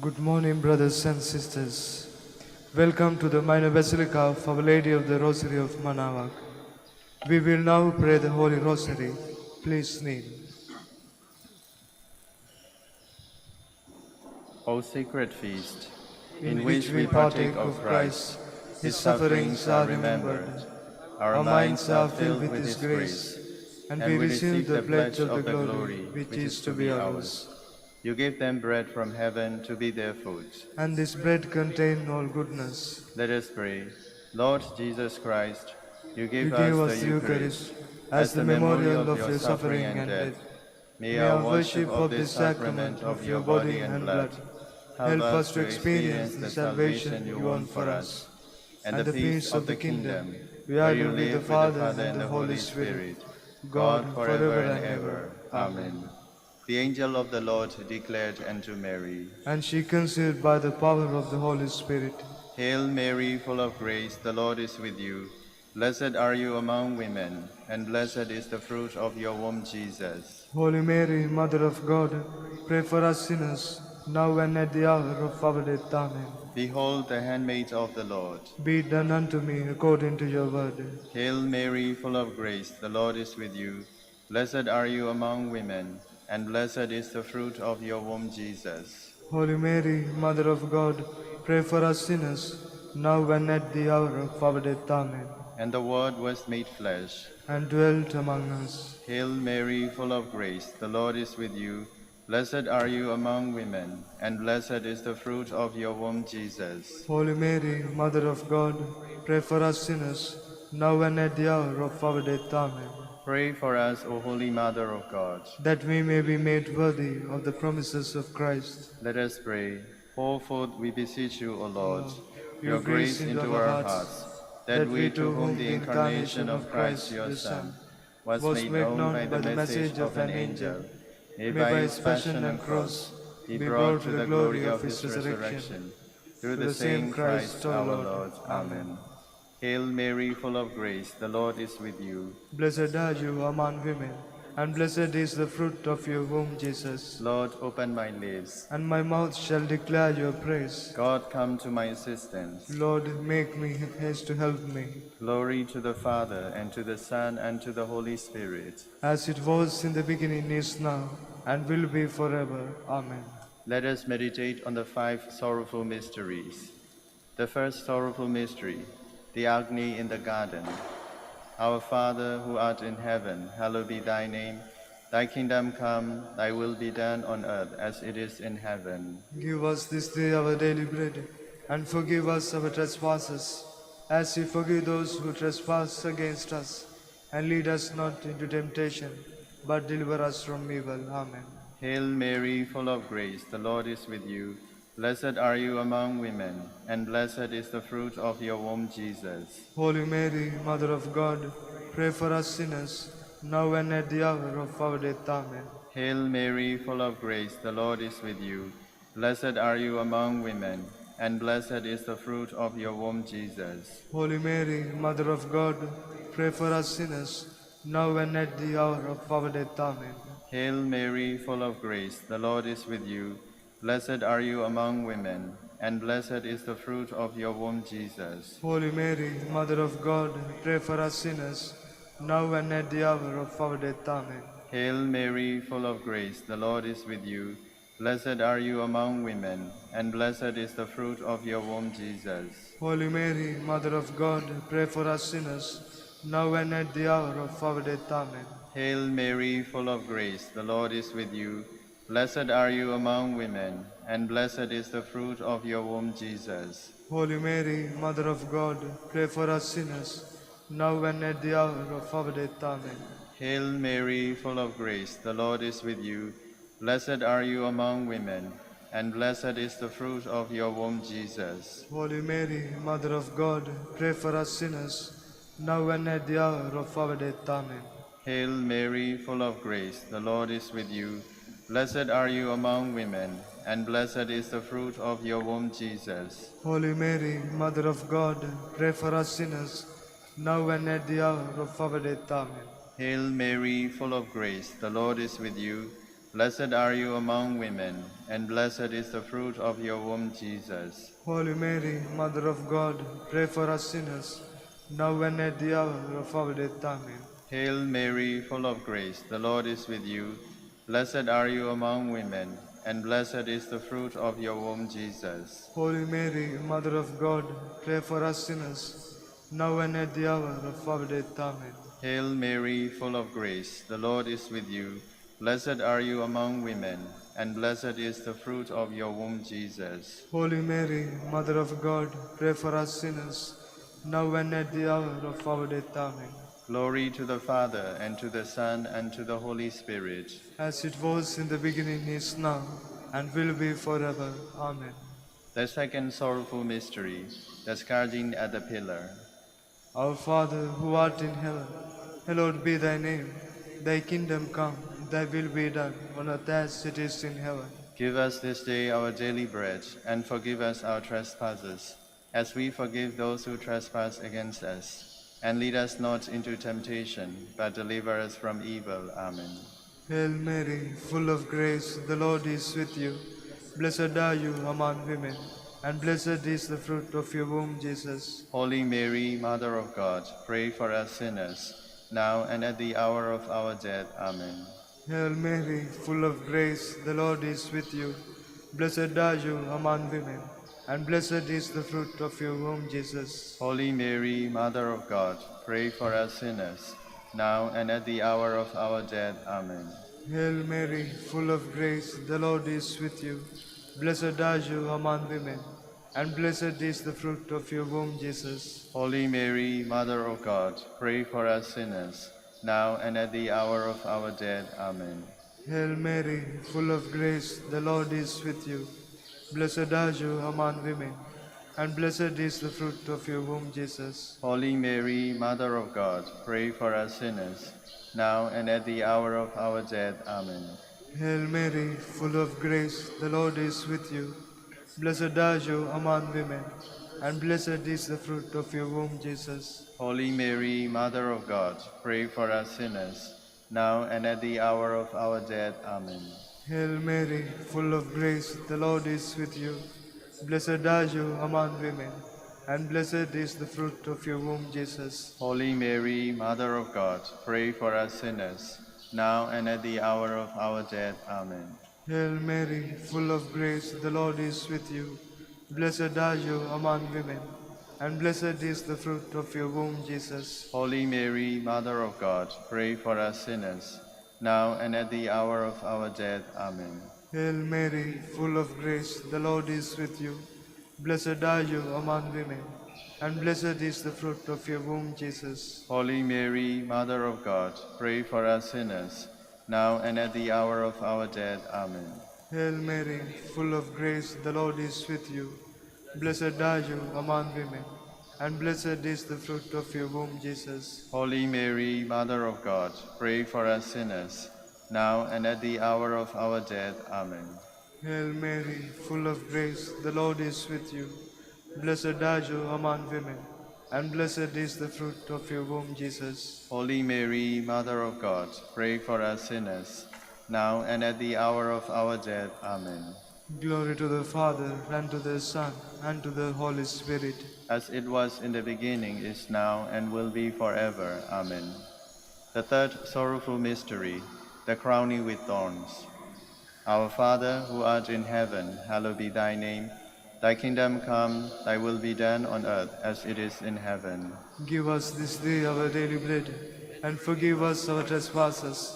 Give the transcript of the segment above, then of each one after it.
Good morning, brothers and sisters. Welcome to the minor basilica of Our Lady of the Rosary of Manaoag. We will now pray the Holy Rosary. Please kneel. O sacred feast, In which we partake of Christ, His sufferings are remembered. Our minds are filled with His grace, and we receive the pledge of the glory which is to be ours. You gave them bread from heaven to be their food. And this bread contains all goodness. Let us pray. Lord Jesus Christ, you You gave gave us us the the Eucharist Eucharist as the memorial of your your suffering suffering and and death. death. May May our our worship worship of of this this sacrament of your body and blood help us to experience the salvation you won for us, and the peace of the kingdom we are with the Father and the Holy Spirit, God forever and ever. Amen. The angel of the Lord declared unto Mary, And she conceived by the power of the Holy Spirit. Hail Mary, full of grace, the Lord is with you. Blessed are you among women, and blessed is the fruit of your womb, Jesus. Holy Mary, Mother of God, pray for us sinners, now and at the hour of our death. Amen. Behold the handmaid of the Lord. Be it done unto me according to your word. Hail Mary, full of grace, the Lord is with you. Blessed are you among women, and blessed is the fruit of your womb, Jesus. Holy Mary, Mother of God, pray for us sinners, now and at the hour of our death. Amen. And the Word was made flesh, and dwelt among us. Hail Mary, full of grace, the Lord is with you. Blessed are you among women, and blessed is the fruit of your womb, Jesus. Holy Mary, Mother of God, pray for us sinners, now and at the hour of our death. Amen. Pray for us, O Holy Mother of God, that we may be made worthy of the promises of Christ. Let us pray. Pour forth, we beseech you, O Lord, Your grace into our hearts, that we, to whom the incarnation of Christ your Son was made known by the message of an angel, may by his passion and cross be brought to the glory of his resurrection. Through the same Christ our Lord. Amen. Hail Mary, full of grace, the Lord is with you. Blessed are you among women, and blessed is the fruit of your womb, Jesus. Lord, open my lips, and my mouth shall declare your praise. God, come to my assistance. Lord, make me haste to help me. Glory to the Father, and to the Son, and to the Holy Spirit. As it was in the beginning, is now, and will be forever. Amen. Let us meditate on the 5 sorrowful mysteries. The first sorrowful mystery, the agony in the garden. Our Father, who art in heaven, hallowed be thy name. Thy kingdom come, thy will be done on earth as it is in heaven. Give us this day our daily bread, and forgive us our trespasses, as we forgive those who trespass against us. And lead us not into temptation, but deliver us from evil. Amen. Hail Mary, full of grace, the Lord is with you. Blessed are you among women, and blessed is the fruit of your womb, Jesus. Holy Mary, Mother of God, pray for us sinners, now and at the hour of our death. Amen. Hail Mary, full of grace, the Lord is with you. Blessed are you among women, and blessed is the fruit of your womb, Jesus. Holy Mary, Mother of God, pray for us sinners, now and at the hour of our death. Amen. Hail Mary, full of grace, the Lord is with you. Blessed are you among women, and blessed is the fruit of your womb, Jesus. Holy Mary, Mother of God, pray for us sinners, now and at the hour of our death. Amen. Hail Mary, full of grace, the Lord is with you. Blessed are you among women, and blessed is the fruit of your womb, Jesus. Holy Mary, Mother of God, pray for us sinners, now and at the hour of our death. Amen. Hail Mary, full of grace, the Lord is with you. Blessed are you among women, and blessed is the fruit of your womb, Jesus. Holy Mary, Mother of God, pray for us sinners, now and at the hour of our death. Amen. Hail Mary, full of grace, the Lord is with you. Blessed are you among women, and blessed is the fruit of your womb, Jesus. Holy Mary, Mother of God, pray for us sinners, now and at the hour of our death. Amen. Hail Mary, full of grace, the Lord is with you. Blessed are you among women, and blessed is the fruit of your womb, Jesus. Holy Mary, Mother of God, pray for us sinners, now and at the hour of our death. Amen. Hail Mary, full of grace, the Lord is with you. Blessed are you among women, and blessed is the fruit of your womb, Jesus. Holy Mary, Mother of God, pray for us sinners, now and at the hour of our death. Amen. Hail Mary, full of grace, the Lord is with you. Blessed are you among women, and blessed is the fruit of your womb, Jesus. Holy Mary, Mother of God, pray for us sinners, now and at the hour of our death. Amen. Hail Mary, full of grace, the Lord is with you. Blessed are you among women, and blessed is the fruit of your womb, Jesus. Holy Mary, Mother of God, pray for us sinners, now and at the hour of our death. Amen. Glory to the Father, and to the Son, and to the Holy Spirit. As it was in the beginning, is now, and will be forever. Amen. The second sorrowful mystery, the scourging at the pillar. Our Father, who art in heaven, hallowed be thy name. Thy kingdom come, thy will be done, on earth as it is in heaven. Give us this day our daily bread, and forgive us our trespasses, as we forgive those who trespass against us. And lead us not into temptation, but deliver us from evil. Amen. Hail Mary, full of grace, the Lord is with you. Blessed are you among women, and blessed is the fruit of your womb, Jesus. Holy Mary, Mother of God, pray for us sinners, now and at the hour of our death. Amen. Hail Mary, full of grace, the Lord is with you. Blessed are you among women, and blessed is the fruit of your womb, Jesus. Holy Mary, Mother of God, pray for us sinners, now and at the hour of our death. Amen. Hail Mary, full of grace, the Lord is with you. Blessed are you among women, and blessed is the fruit of your womb, Jesus. Holy Mary, Mother of God, pray for us sinners, now and at the hour of our death. Amen. Hail Mary, full of grace, the Lord is with you. Blessed are you among women, and blessed is the fruit of your womb, Jesus. Holy Mary, Mother of God, pray for us sinners, now and at the hour of our death. Amen. Hail Mary, full of grace, the Lord is with you. Blessed are you among women, and blessed is the fruit of your womb, Jesus. Holy Mary, Mother of God, pray for us sinners, now and at the hour of our death. Amen. Hail Mary, full of grace, the Lord is with you. Blessed are you among women, and blessed is the fruit of your womb, Jesus. Holy Mary, Mother of God, pray for us sinners, now and at the hour of our death. Amen. Hail Mary, full of grace, the Lord is with you. Blessed are you among women, and blessed is the fruit of your womb, Jesus. Holy Mary, Mother of God, pray for us sinners, now and at the hour of our death. Amen. Hail Mary, full of grace, the Lord is with you. Blessed are you among women, and blessed is the fruit of your womb, Jesus. Holy Mary, Mother of God, pray for us sinners, now and at the hour of our death. Amen. Hail Mary, full of grace, the Lord is with you. Blessed are you among women, and blessed is the fruit of your womb, Jesus. Holy Mary, Mother of God, pray for us sinners, now and at the hour of our death. Amen. Hail Mary, full of grace, the Lord is with you. Blessed are you among women, and blessed is the fruit of your womb, Jesus. Holy Mary, Mother of God, pray for us sinners, now and at the hour of our death. Amen. Glory to the Father, and to the Son, and to the Holy Spirit. As it was in the beginning, is now, and will be forever. Amen. The third sorrowful mystery, the crowning with thorns. Our Father, who art in heaven, hallowed be thy name. Thy kingdom come, thy will be done on earth as it is in heaven. Give us this day our daily bread, and forgive us our trespasses,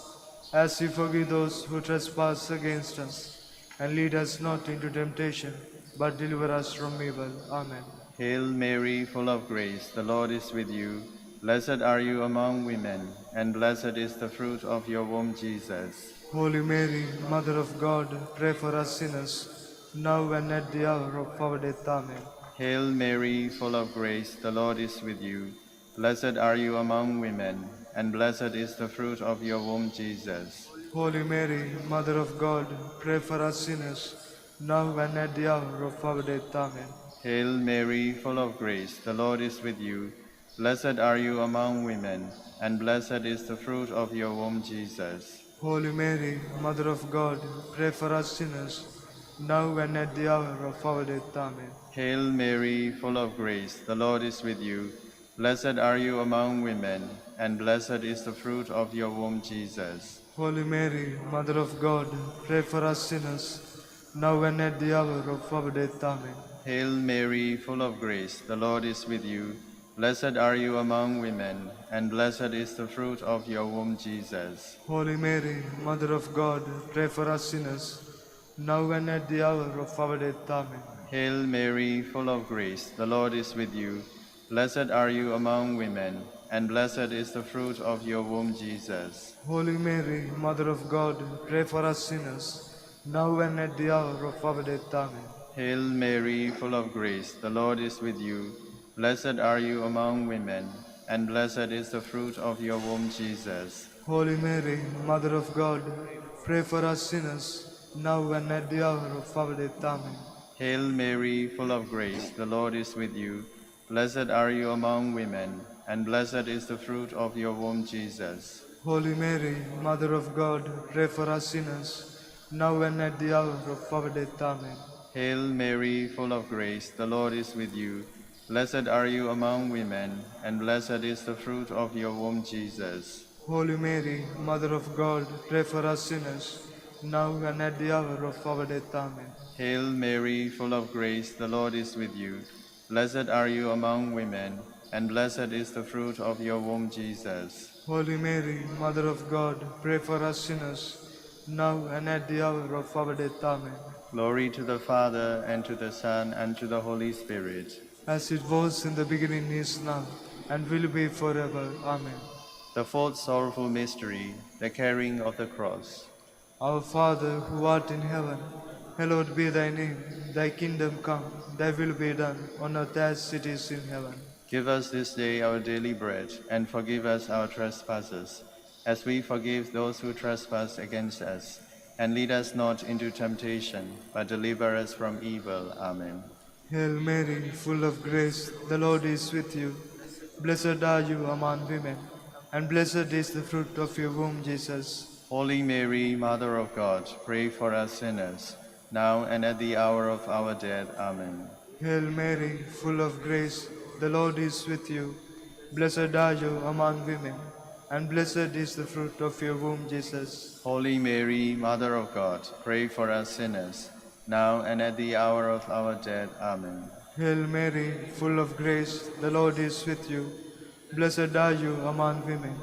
as we forgive those who trespass against us. And lead us not into temptation, but deliver us from evil. Amen. Hail Mary, full of grace, the Lord is with you. Blessed are you among women, and blessed is the fruit of your womb, Jesus. Holy Mary, Mother of God, pray for us sinners, now and at the hour of our death. Amen. Hail Mary, full of grace, the Lord is with you. Blessed are you among women, and blessed is the fruit of your womb, Jesus. Holy Mary, Mother of God, pray for us sinners, now and at the hour of our death. Amen. Hail Mary, full of grace, the Lord is with you. Blessed are you among women, and blessed is the fruit of your womb, Jesus. Holy Mary, Mother of God, pray for us sinners, now and at the hour of our death. Amen. Hail Mary, full of grace, the Lord is with you. Blessed are you among women, and blessed is the fruit of your womb, Jesus. Holy Mary, Mother of God, pray for us sinners, now and at the hour of our death. Amen. Hail Mary, full of grace, the Lord is with you. Blessed are you among women, and blessed is the fruit of your womb, Jesus. Holy Mary, Mother of God, pray for us sinners, now and at the hour of our death. Amen. Hail Mary, full of grace, the Lord is with you. Blessed are you among women, and blessed is the fruit of your womb, Jesus. Holy Mary, Mother of God, pray for us sinners, now and at the hour of our death. Amen. Hail Mary, full of grace, the Lord is with you. Blessed are you among women, and blessed is the fruit of your womb, Jesus. Holy Mary, Mother of God, pray for us sinners, now and at the hour of our death. Amen. Hail Mary, full of grace, the Lord is with you. Blessed are you among women, and blessed is the fruit of your womb, Jesus. Holy Mary, Mother of God, pray for us sinners, now and at the hour of our death. Amen. Hail Mary, full of grace, the Lord is with you. Blessed are you among women, and blessed is the fruit of your womb, Jesus. Holy Mary, Mother of God, pray for us sinners, now and at the hour of our death. Amen. Hail Mary, full of grace, the Lord is with you. Blessed are you among women, and blessed is the fruit of your womb, Jesus. Holy Mary, Mother of God, pray for us sinners, now and at the hour of our death. Amen. Glory to the Father, and to the Son, and to the Holy Spirit. As it was in the beginning, is now, and will be forever. Amen. The fourth sorrowful mystery, the carrying of the cross. Our Father, who art in heaven, hallowed be thy name. Thy kingdom come, thy will be done, on earth as it is in heaven. Give us this day our daily bread, and forgive us our trespasses, as we forgive those who trespass against us. And lead us not into temptation, but deliver us from evil. Amen. Hail Mary, full of grace, the Lord is with you. Blessed are you among women, and blessed is the fruit of your womb, Jesus. Holy Mary, Mother of God, pray for us sinners, now and at the hour of our death. Amen. Hail Mary, full of grace, the Lord is with you. Blessed are you among women, and blessed is the fruit of your womb, Jesus. Holy Mary, Mother of God, pray for us sinners, now and at the hour of our death. Amen. Hail Mary, full of grace, the Lord is with you. Blessed are you among women,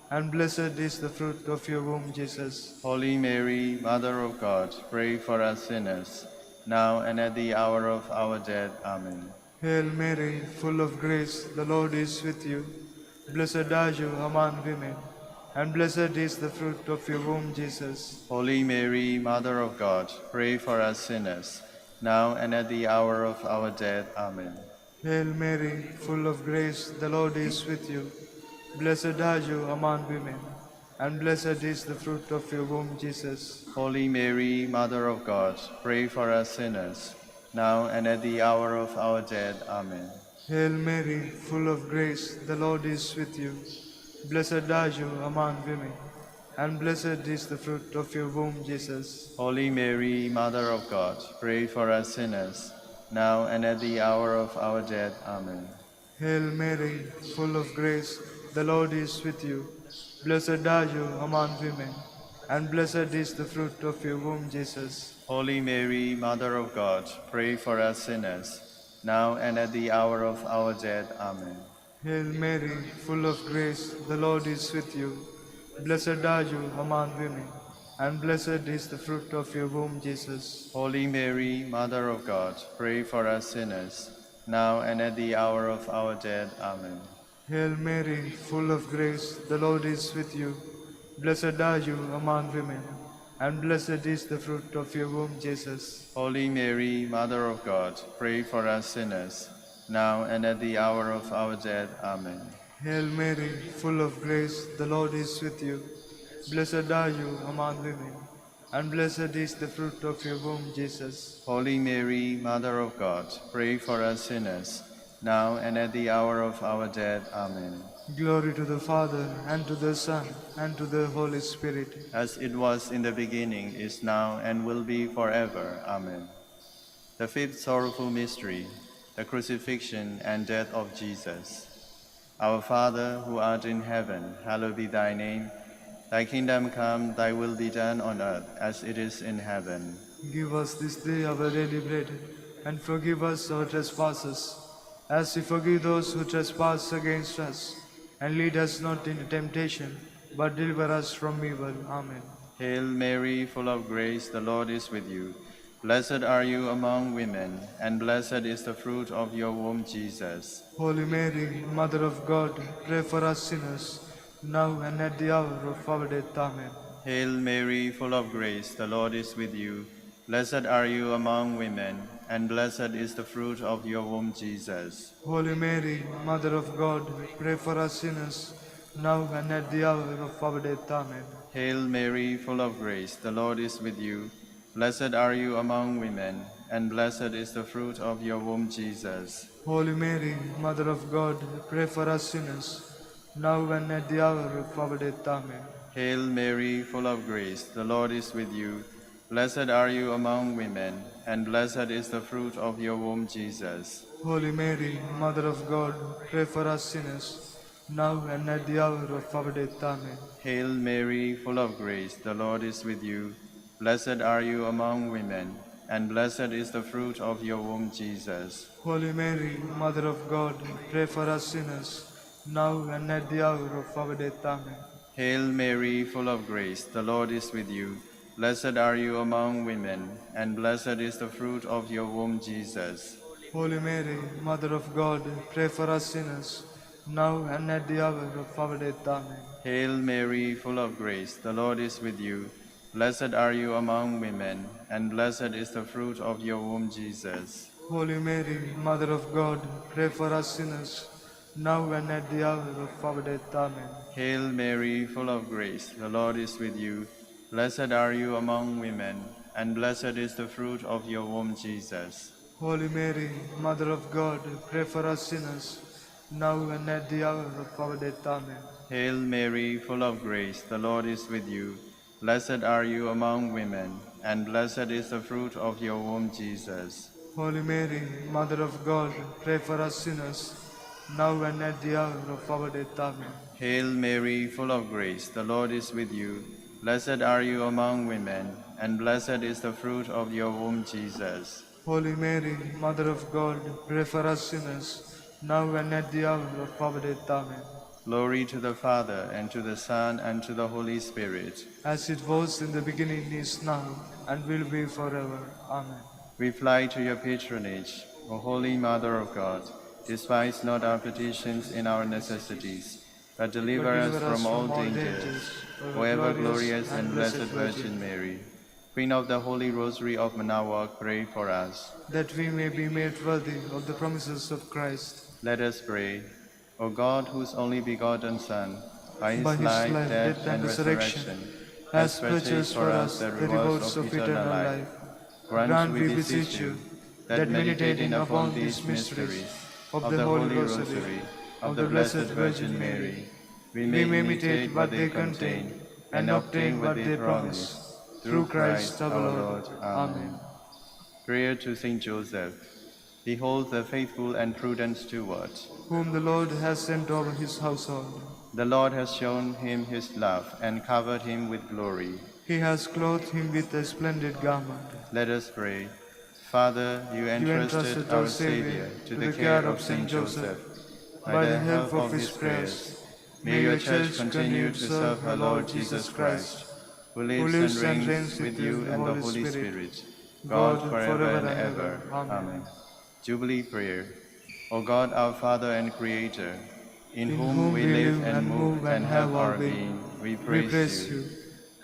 and blessed is the fruit of your womb, Jesus. Holy Mary, Mother of God, pray for us sinners, now and at the hour of our death. Amen. Hail Mary, full of grace, the Lord is with you. Blessed are you among women, and blessed is the fruit of your womb, Jesus. Holy Mary, Mother of God, pray for us sinners, now and at the hour of our death. Amen. Hail Mary, full of grace, the Lord is with you. Blessed are you among women, and blessed is the fruit of your womb, Jesus. Holy Mary, Mother of God, pray for us sinners, now and at the hour of our death. Amen. Hail Mary, full of grace, the Lord is with you. Blessed are you among women, and blessed is the fruit of your womb, Jesus. Holy Mary, Mother of God, pray for us sinners, now and at the hour of our death. Amen. Hail Mary, full of grace, the Lord is with you. Blessed are you among women, and blessed is the fruit of your womb, Jesus. Holy Mary, Mother of God, pray for us sinners, now and at the hour of our death. Amen. Hail Mary, full of grace, the Lord is with you. Blessed are you among women, and blessed is the fruit of your womb, Jesus. Holy Mary, Mother of God, pray for us sinners, now and at the hour of our death. Amen. Hail Mary, full of grace, the Lord is with you. Blessed are you among women, and blessed is the fruit of your womb, Jesus. Holy Mary, Mother of God, pray for us sinners, now and at the hour of our death. Amen. Hail Mary, full of grace, the Lord is with you. Blessed are you among women, and blessed is the fruit of your womb, Jesus. Holy Mary, Mother of God, pray for us sinners, now and at the hour of our death. Amen. Glory to the Father, and to the Son, and to the Holy Spirit. As it was in the beginning, is now, and will be forever. Amen. The fifth sorrowful mystery, the crucifixion and death of Jesus. Our Father, who art in heaven, hallowed be thy name. Thy kingdom come, thy will be done on earth as it is in heaven. Give us this day our daily bread, and forgive us our trespasses, as we forgive those who trespass against us. And lead us not into temptation, but deliver us from evil. Amen. Hail Mary, full of grace, the Lord is with you. Blessed are you among women, and blessed is the fruit of your womb, Jesus. Holy Mary, Mother of God, pray for us sinners, now and at the hour of our death. Amen. Hail Mary, full of grace, the Lord is with you. Blessed are you among women, and blessed is the fruit of your womb, Jesus. Holy Mary, Mother of God, pray for us sinners, now and at the hour of our death. Amen. Hail Mary, full of grace, the Lord is with you. Blessed are you among women, and blessed is the fruit of your womb, Jesus. Holy Mary, Mother of God, pray for us sinners, now and at the hour of our death. Amen. Hail Mary, full of grace, the Lord is with you. Blessed are you among women, and blessed is the fruit of your womb, Jesus. Holy Mary, Mother of God, pray for us sinners, now and at the hour of our death. Amen. Hail Mary, full of grace, the Lord is with you. Blessed are you among women, and blessed is the fruit of your womb, Jesus. Holy Mary, Mother of God, pray for us sinners, now and at the hour of our death. Amen. Hail Mary, full of grace, the Lord is with you. Blessed are you among women, and blessed is the fruit of your womb, Jesus. Holy Mary, Mother of God, pray for us sinners, now and at the hour of our death. Amen. Hail Mary, full of grace, the Lord is with you. Blessed are you among women, and blessed is the fruit of your womb, Jesus. Holy Mary, Mother of God, pray for us sinners, now and at the hour of our death. Amen. Hail Mary, full of grace, the Lord is with you. Blessed are you among women, and blessed is the fruit of your womb, Jesus. Holy Mary, Mother of God, pray for us sinners, now and at the hour of our death. Amen. Hail Mary, full of grace, the Lord is with you. Blessed are you among women, and blessed is the fruit of your womb, Jesus. Holy Mary, Mother of God, pray for us sinners, now and at the hour of our death. Amen. Hail Mary, full of grace, the Lord is with you. Blessed are you among women, and blessed is the fruit of your womb, Jesus. Holy Mary, Mother of God, pray for us sinners, now and at the hour of our death. Amen. Glory to the Father, and to the Son, and to the Holy Spirit. As it was in the beginning, is now, and will be forever. Amen. We fly to your patronage, O Holy Mother of God. Despise not our petitions in our necessities, but deliver us from all dangers. O ever glorious and blessed Virgin Mary, Queen of the Holy Rosary of Manaoag, pray for us. That we may be made worthy of the promises of Christ. Let us pray. O God, whose only begotten Son, by his By his life, life, death, and resurrection, has purchased for us the rewards of eternal life, grant, we beseech you, that meditating upon these mysteries of the Holy Rosary of the Blessed Virgin Mary, we may imitate what they contain and obtain what they promise. Through Christ our Lord. Amen. Prayer to Saint Joseph. Behold the faithful and prudent steward. Whom the Lord has sent over his household. The Lord has shown him his love and covered him with glory. He has clothed him with a splendid garment. Let us pray. Father, you entrusted our Savior to the care of Saint Joseph. By the help of his prayers, may your Church continue to serve her Lord Jesus Christ, who lives and reigns with you and the Holy Spirit, God forever and ever. Amen. Jubilee Prayer. O God, our Father and Creator, in whom we live and move and have our being, we praise you.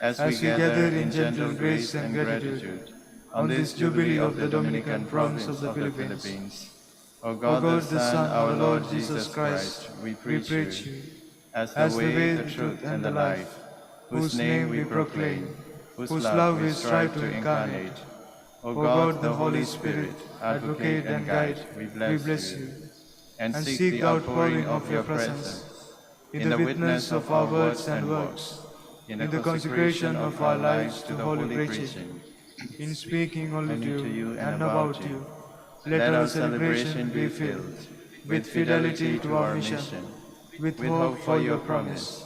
As we gather in gentle grace and gratitude on this Jubilee of the Dominican province of the Philippines, O God, the Son, our Lord Jesus Christ, we preach you as the way, the truth, and the life, whose name we proclaim, whose love we strive to incarnate. O God, the Holy Spirit, advocate and guide, we bless you. and seek the outpouring of your presence, in the witness of our words and works, in the consecration of our lives to the holy preaching, in speaking only only to you and about you. Let our celebration be filled with fidelity to our mission, with hope for your promise,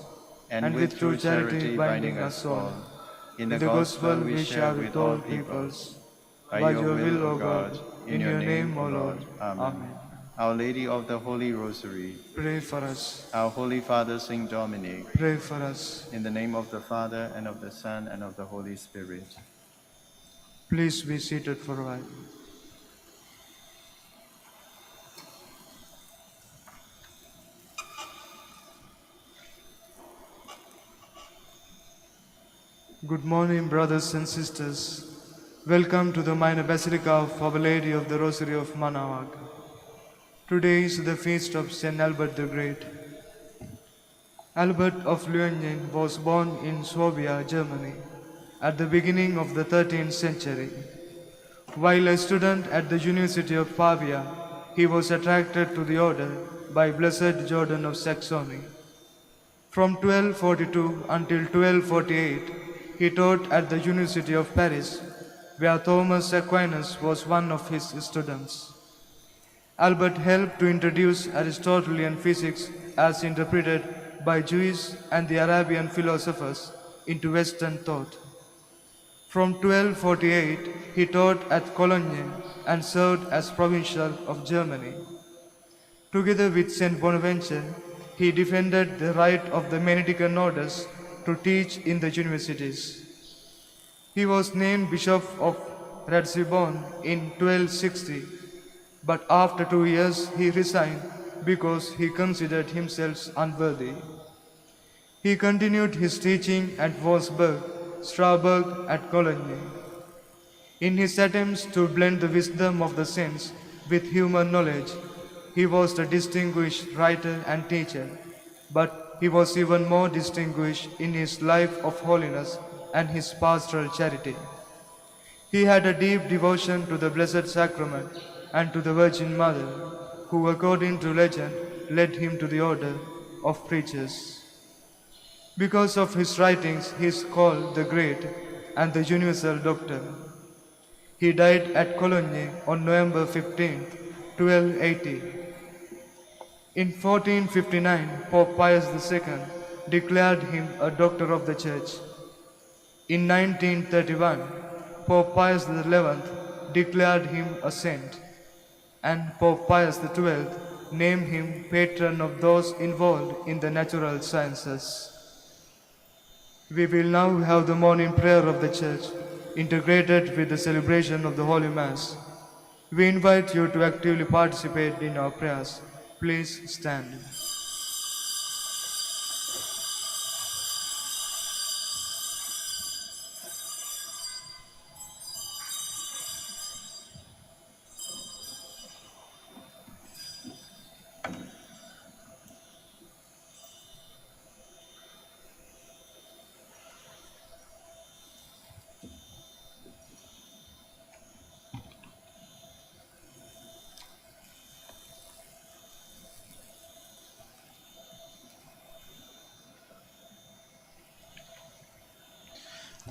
and with true charity binding us all. in The gospel we share with all peoples. By your will, O God, in your name, O Lord. Amen. Our Lady of the Holy Rosary, Pray for us. our Holy Father Saint Dominic, Pray for us. in the name of the Father, and of the Son, and of the Holy Spirit. Please be seated for a while. Good morning, brothers and sisters. Welcome to the minor basilica of Our Lady of the Rosary of Manaoag. Today is the feast of Saint Albert the Great. Albert of Luynen was born in Swabia, Germany, at the beginning of the 13th century. While a student at the University of Pavia, he was attracted to the order by Blessed Jordan of Saxony. From 1242 until 1248, he taught at the University of Paris, where Thomas Aquinas was one of his students. Albert helped to introduce Aristotelian physics as interpreted by Jewish and the Arabian philosophers into Western thought. From 1248, he taught at Cologne and served as provincial of Germany. Together with Saint Bonaventure, he defended the right of the Mennonite orders to teach in the universities. He was named Bishop of Ratisbon in 1260, but after 2 years he resigned because he considered himself unworthy. He continued his teaching at Wolfsburg, Strasbourg, and Cologne. In his attempts to blend the wisdom of the saints with human knowledge, he was a distinguished writer and teacher, but he was even more distinguished in his life of holiness and his pastoral charity. He had a deep devotion to the Blessed Sacrament and to the Virgin Mother, who, according to legend, led him to the order of preachers. Because of his writings, he is called the Great and the Universal Doctor. He died at Cologne on November 15, 1280. In 1459, Pope Pius II declared him a Doctor of the Church. In 1931, Pope Pius XI declared him a saint, and Pope Pius XII named him patron of those involved in the natural sciences. We will now have the morning prayer of the Church, integrated with the celebration of the Holy Mass. We invite you to actively participate in our prayers. Please stand.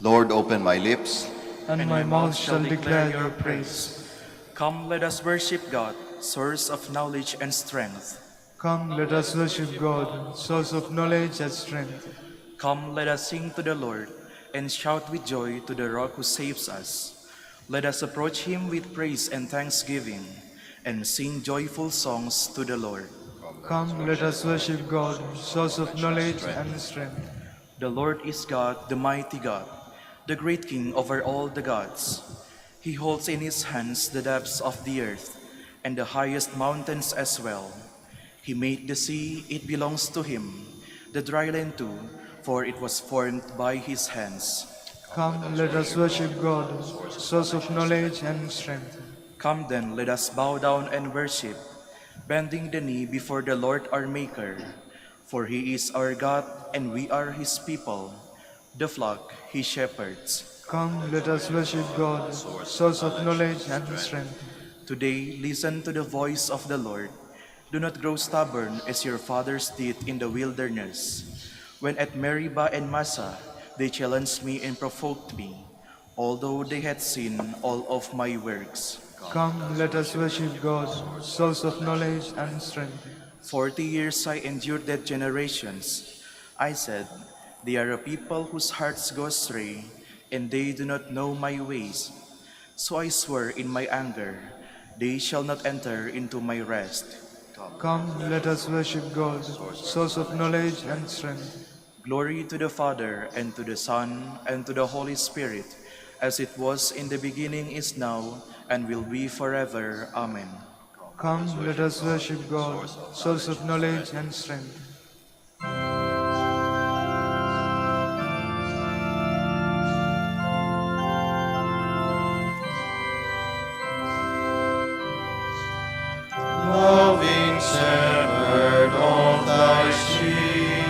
Lord, open my lips, And my mouth shall declare your praise. Come, let us worship God, source of knowledge and strength. Come, let us worship God, source of knowledge and strength. Come, let us sing to the Lord, and shout with joy to the Rock who saves us. Let us approach him with praise and thanksgiving, and sing joyful songs to the Lord. Come, let us worship God, source of knowledge and strength. The Lord is God, the mighty God, the great King over all the gods. He holds in his hands the depths of the earth, and the highest mountains as well. He made the sea, it belongs to him, the dry land too, for it was formed by his hands. Come, let us worship God, source of knowledge and strength. Come then, let us bow down and worship, bending the knee before the Lord our Maker. For he is our God, and we are his people, the flock he shepherds. Come, let us worship God, source of knowledge and strength. Today, listen to the voice of the Lord. Do not grow stubborn as your fathers did in the wilderness. When at Meribah and Massa, they challenged me and provoked me, although they had seen all of my works. Come, let us worship God, source of knowledge and strength. 40 years I endured dead generations. I said, they are a people whose hearts go astray, and they do not know my ways. So I swore in my anger, they shall not enter into my rest. Come, let us worship God, source of knowledge and strength. Glory to the Father, and to the Son, and to the Holy Spirit, as it was in the beginning, is now, and will be forever. Amen. Come, let us worship God, source of knowledge and strength. Loving shepherd of thy sheep,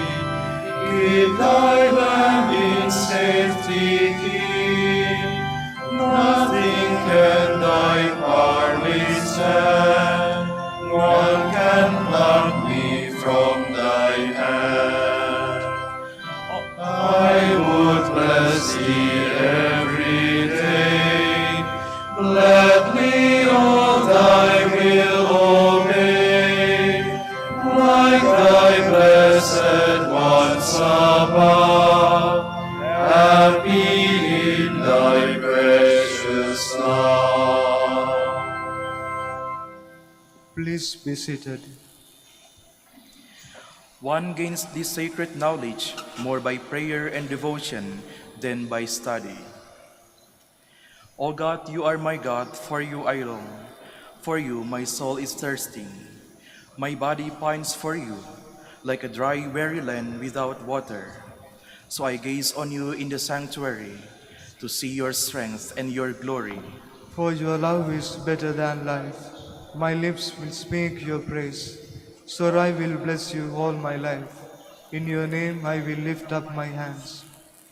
keep thy lamb in safety keep. Nothing can thy power withstand, none can pluck me from thy hand. I would bless thee every day, gladly all thy will obey, like thy blessed ones above, happy in thy precious love. Please be seated. One gains this sacred knowledge more by prayer and devotion than by study. O God, you are my God, for you I long. For you my soul is thirsting. My body pines for you, like a dry, weary land without water. So I gaze on you in the sanctuary, to see your strength and your glory. For your love is better than life. My lips will speak your praise. So I will bless you all my life. In your name I will lift up my hands.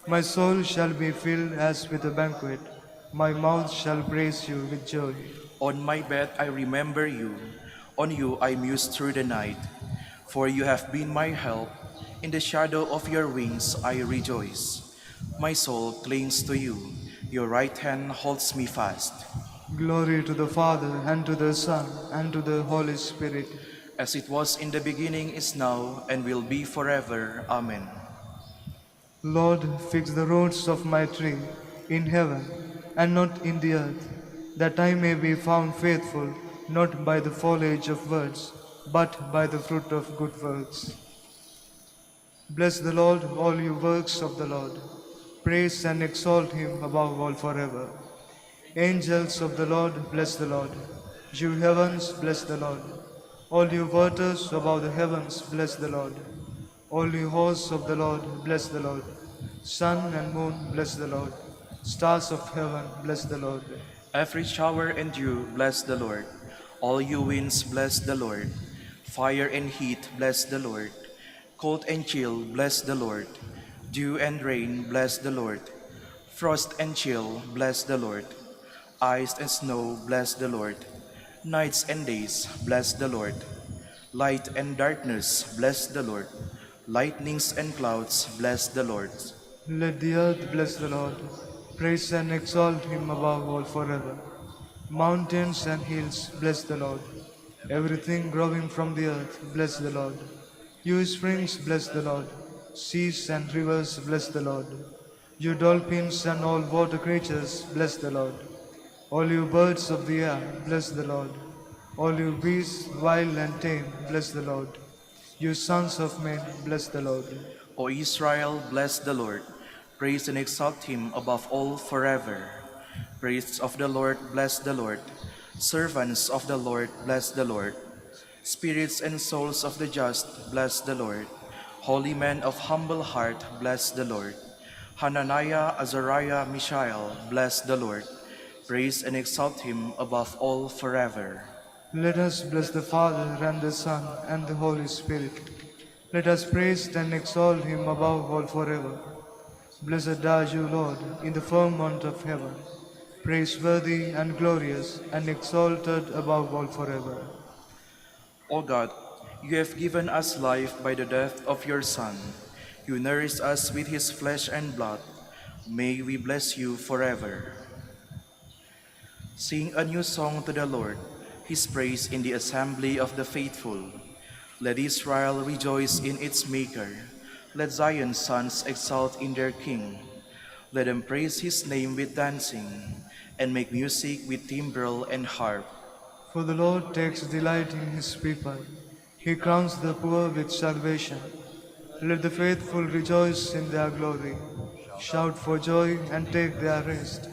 My soul shall be filled as with a banquet. My mouth shall praise you with joy. On my bed I remember you. On you I muse through the night. For you have been my help. In the shadow of your wings I rejoice. My soul clings to you. Your right hand holds me fast. Glory to the Father, and to the Son, and to the Holy Spirit. As it was in the beginning, is now, and will be forever. Amen. Lord, fix the roots of my tree in heaven, and not in the earth, that I may be found faithful, not by the foliage of words, but by the fruit of good works. Bless the Lord, all you works of the Lord. Praise and exalt him above all forever. Angels of the Lord, bless the Lord. You heavens, bless the Lord. All you waters above the heavens, bless the Lord. All you hosts of the Lord, bless the Lord. Sun and moon, bless the Lord. Stars of heaven, bless the Lord. Every shower and dew, bless the Lord. All you winds, bless the Lord. Fire and heat, bless the Lord. Cold and chill, bless the Lord. Dew and rain, bless the Lord. Frost and chill, bless the Lord. Ice and snow, bless the Lord. Nights and days, bless the Lord. Light and darkness, bless the Lord. Lightnings and clouds, bless the Lord. Let the earth bless the Lord. Praise and exalt him above all forever. Mountains and hills, bless the Lord. Everything growing from the earth, bless the Lord. You springs, bless the Lord. Seas and rivers, bless the Lord. You dolphins and all water creatures, bless the Lord. All you birds of the air, bless the Lord. All you beasts, wild and tame, bless the Lord. You sons of men, bless the Lord. O Israel, bless the Lord. Praise and exalt him above all forever. Priests of the Lord, bless the Lord. Servants of the Lord, bless the Lord. Spirits and souls of the just, bless the Lord. Holy men of humble heart, bless the Lord. Hananiah, Azariah, Mishael, bless the Lord. Praise and exalt him above all forever. Let us bless the Father and the Son and the Holy Spirit. Let us praise and exalt him above all forever. Blessed are you, Lord, in the firmament of heaven, praiseworthy and glorious and exalted above all forever. O God, you have given us life by the death of your Son. You nourished us with his flesh and blood. May we bless you forever. Sing a new song to the Lord, his praise in the assembly of the faithful. Let Israel rejoice in its Maker. Let Zion's sons exult in their King. Let them praise his name with dancing, and make music with timbrel and harp. For the Lord takes delight in his people. He crowns the poor with salvation. Let the faithful rejoice in their glory. Shout for joy and take their rest.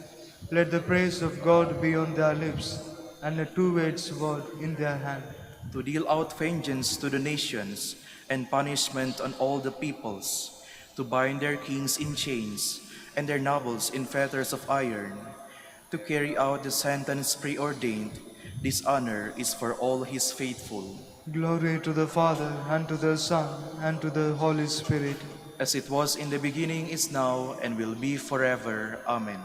Let the praise of God be on their lips, and a two-edged sword in their hand. To deal out vengeance to the nations, and punishment on all the peoples, to bind their kings in chains, and their nobles in fetters of iron, to carry out the sentence preordained. This honor is for all his faithful. Glory to the Father, and to the Son, and to the Holy Spirit. As it was in the beginning, is now, and will be forever. Amen.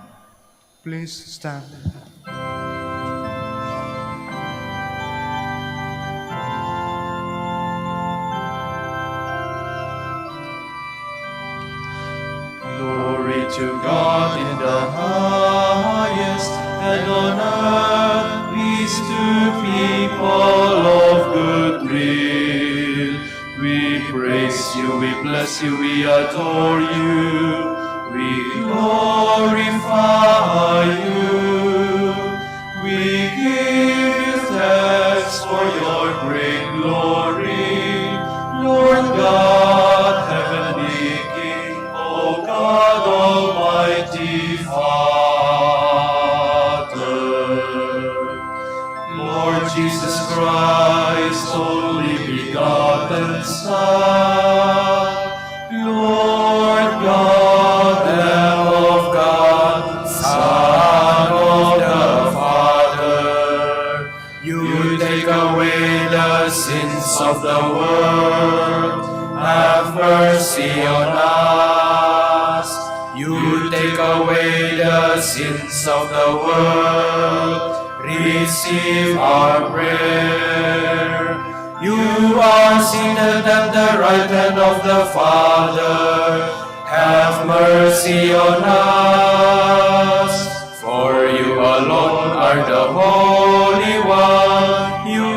Please stand. Glory to God in the highest, and on earth peace to people of good will. We praise you, we bless you, we adore you, we glorify you. We give you thanks for your great glory, Lord God, heavenly King, O God, Almighty Father. Lord Jesus Christ, only begotten Son, Lord God, Lamb of God, Son of the Father, you take away the sins of the world, have mercy on us. You take away the sins of the world, receive our prayer. You are seated at the right hand of the Father, have mercy on us. For you alone are the Holy One, you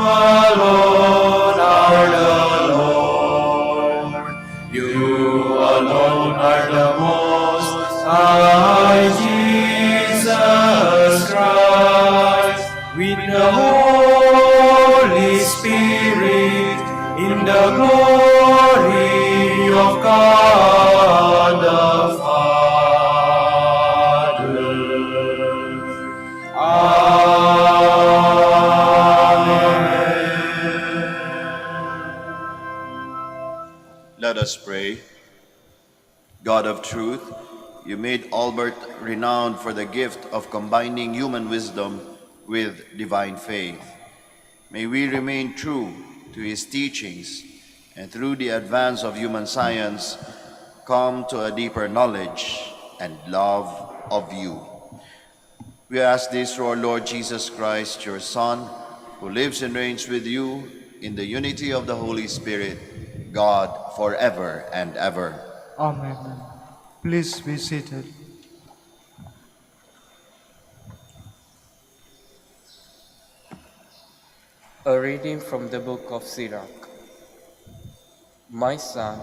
alone are the Lord, you alone are the Most High Jesus Christ, with the Holy Spirit, in the glory of God the Father. Let us pray. God of truth, you made Albert renowned for the gift of combining human wisdom with divine faith. May we remain true to his teachings, and through the advance of human science, come to a deeper knowledge and love of you. We ask this through our Lord Jesus Christ, your Son, who lives and reigns with you in the unity of the Holy Spirit, God, forever and ever. Amen. Please be seated. A reading from the book of Sirach. My son,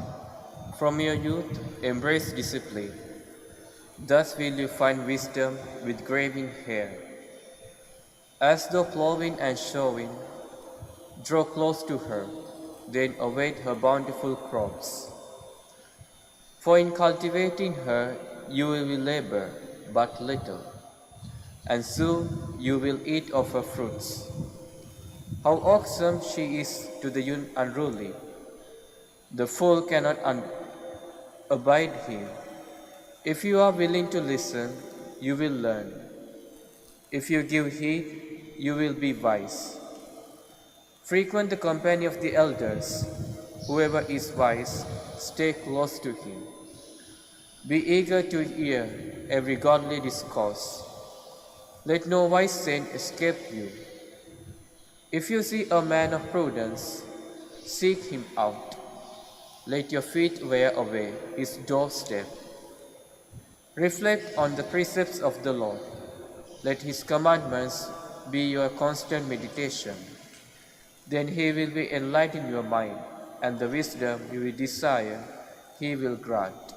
from your youth embrace discipline. Thus will you find wisdom with graving hair. As though plowing and sowing, draw close to her, then await her bountiful crops. For in cultivating her you will labor but little, and soon you will eat of her fruits. How awesome she is to the unruly! The fool cannot abide him. If you are willing to listen, you will learn. If you give heed, you will be wise. Frequent the company of the elders. Whoever is wise, stay close to him. Be eager to hear every godly discourse. Let no wise saying escape you. If you see a man of prudence, seek him out. Let your feet wear away his doorstep. Reflect on the precepts of the Lord. Let his commandments be your constant meditation. Then he will be enlightened in your mind, and the wisdom you will desire he will grant.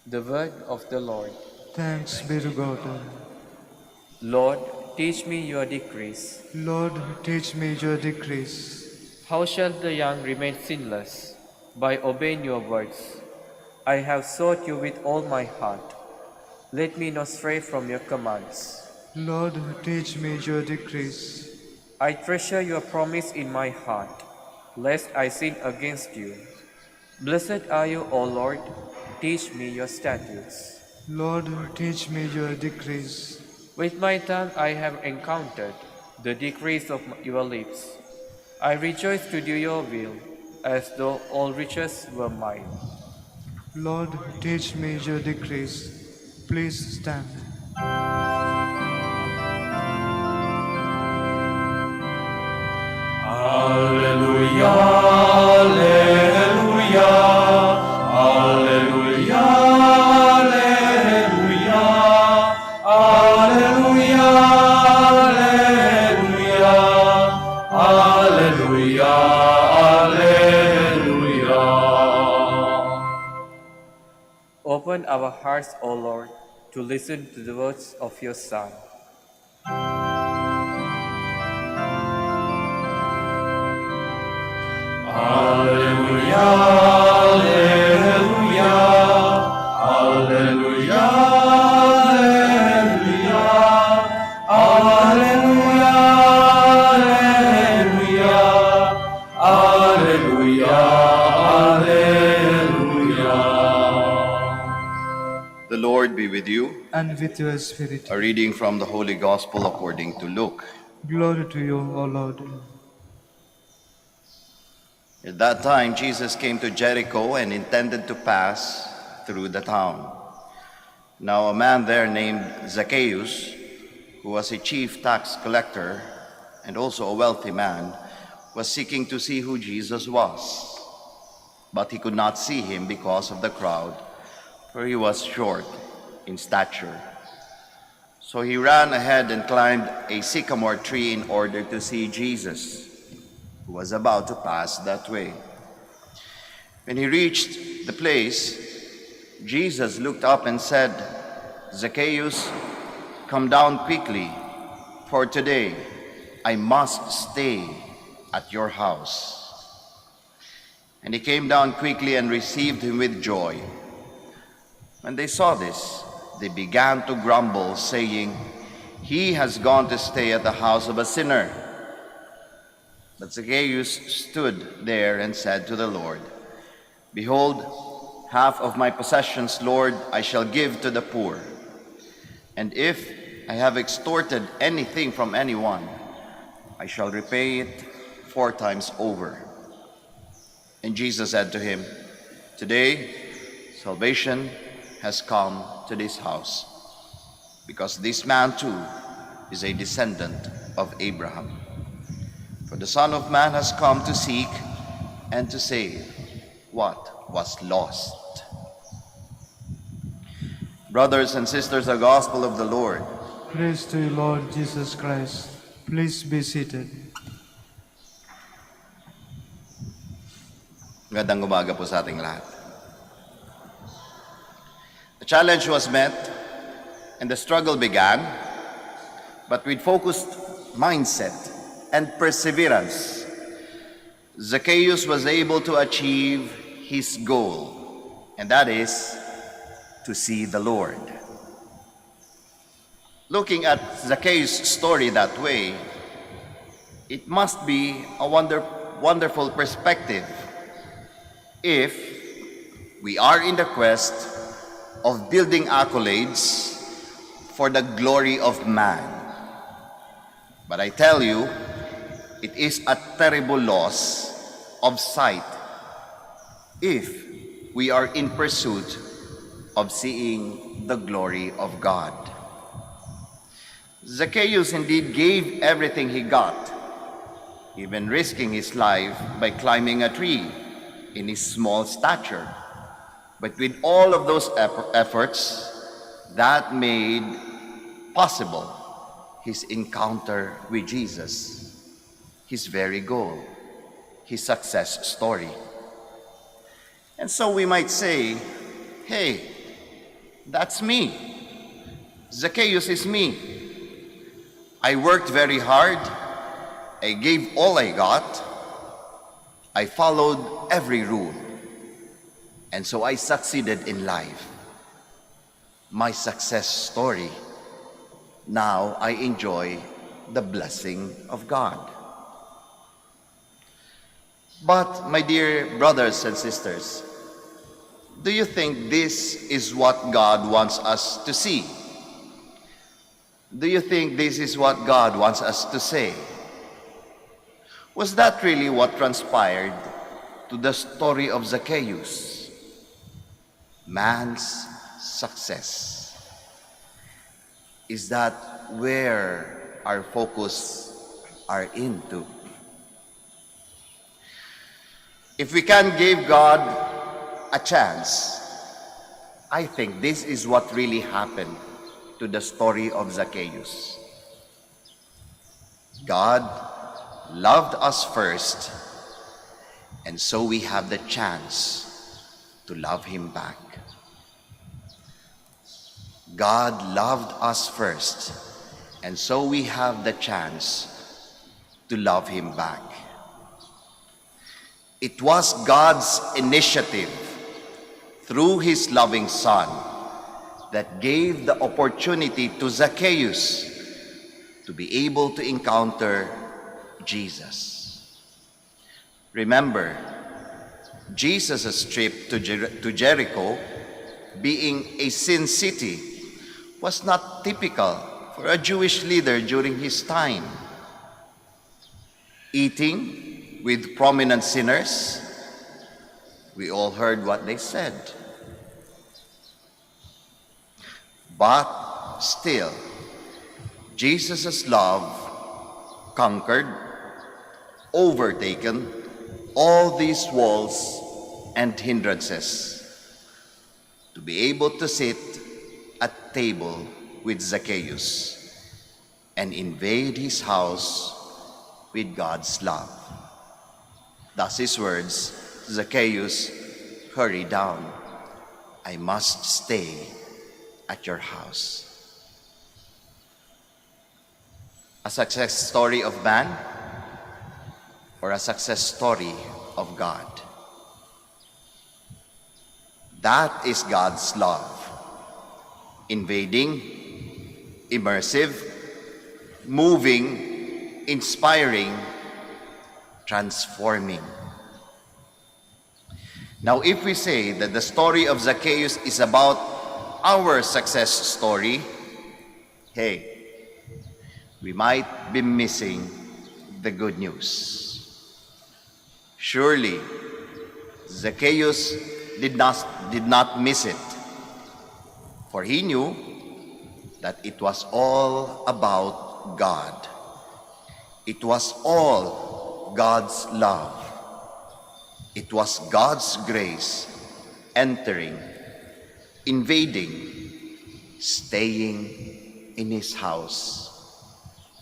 The word of the Lord. Thanks be to God. Lord, teach me your decrees. Lord, teach me your decrees. How shall the young remain sinless? By obeying your words. I have sought you with all my heart. Let me not stray from your commands. Lord, teach me your decrees. I treasure your promise in my heart, lest I sin against you. Blessed are you, O Lord. Teach me your statutes. Lord, teach me your decrees. With my tongue I have encountered the decrees of your lips. I rejoice to do your will, as though all riches were mine. Lord, teach me your decrees. Please stand. Alleluia, Alleluia, Alleluia, Alleluia, Alleluia, Alleluia, Alleluia, Alleluia. Open our hearts, O Lord, to listen to the words of your Son. Alleluia, Alleluia, Alleluia, Alleluia, Alleluia, Alleluia, Alleluia, Alleluia. The Lord be with you. And with your spirit. A reading from the Holy Gospel according to Luke. Glory to you, O Lord. At that time, Jesus came to Jericho and intended to pass through the town. Now a man there named Zacchaeus, who was a chief tax collector and also a wealthy man, was seeking to see who Jesus was. But he could not see him because of the crowd, for he was short in stature. So he ran ahead and climbed a sycamore tree in order to see Jesus, who was about to pass that way. When he reached the place, Jesus looked up and said, "Zacchaeus, come down quickly, for today I must stay at your house." And he came down quickly and received him with joy. When they saw this, they began to grumble, saying, "He has gone to stay at the house of a sinner." But Zacchaeus stood there and said to the Lord, "Behold, half of my possessions, Lord, I shall give to the poor. And if I have extorted anything from anyone, I shall repay it 4 times over." And Jesus said to him, "Today salvation has come to this house, because this man too is a descendant of Abraham. For the Son of Man has come to seek and to save what was lost." Brothers and sisters, the gospel of the Lord. Praise to you, Lord Jesus Christ. Please be seated. Magandang umaga po sa ating lahat. The challenge was met and the struggle began, but with focused mindset and perseverance, Zacchaeus was able to achieve his goal, and that is to see the Lord. Looking at Zacchaeus' story that way, it must be a wonderful perspective if we are in the quest of building accolades for the glory of man. But I tell you, it is a terrible loss of sight if we are in pursuit of seeing the glory of God. Zacchaeus indeed gave everything he got, even risking his life by climbing a tree in his small stature. But with all of those efforts, that made possible his encounter with Jesus, his very goal, his success story. And so we might say, hey, that's me. Zacchaeus is me. I worked very hard. I gave all I got. I followed every rule. And so I succeeded in life. My success story. Now I enjoy the blessing of God. But, my dear brothers and sisters, do you think this is what God wants us to see? Do you think this is what God wants us to say? Was that really what transpired to the story of Zacchaeus? Man's success. Is that where our focus are into? If we can give God a chance, I think this is what really happened to the story of Zacchaeus. God loved us first, and so we have the chance to love him back. God loved us first, and so we have the chance to love him back. It was God's initiative through his loving Son that gave the opportunity to Zacchaeus to be able to encounter Jesus. Remember, Jesus' trip to Jericho, being a sin city, was not typical for a Jewish leader during his time. Eating with prominent sinners, we all heard what they said. But still, Jesus' love conquered, overtaken all these walls and hindrances to be able to sit at table with Zacchaeus and invade his house with God's love. Thus his words, Zacchaeus, hurry down. I must stay at your house. A success story of man or a success story of God? That is God's love. Invading, immersive, moving, inspiring, transforming. Now, if we say that the story of Zacchaeus is about our success story, hey, we might be missing the good news. Surely, Zacchaeus did not miss it, for he knew that it was all about God. It was all God's love. It was God's grace entering, invading, staying in his house,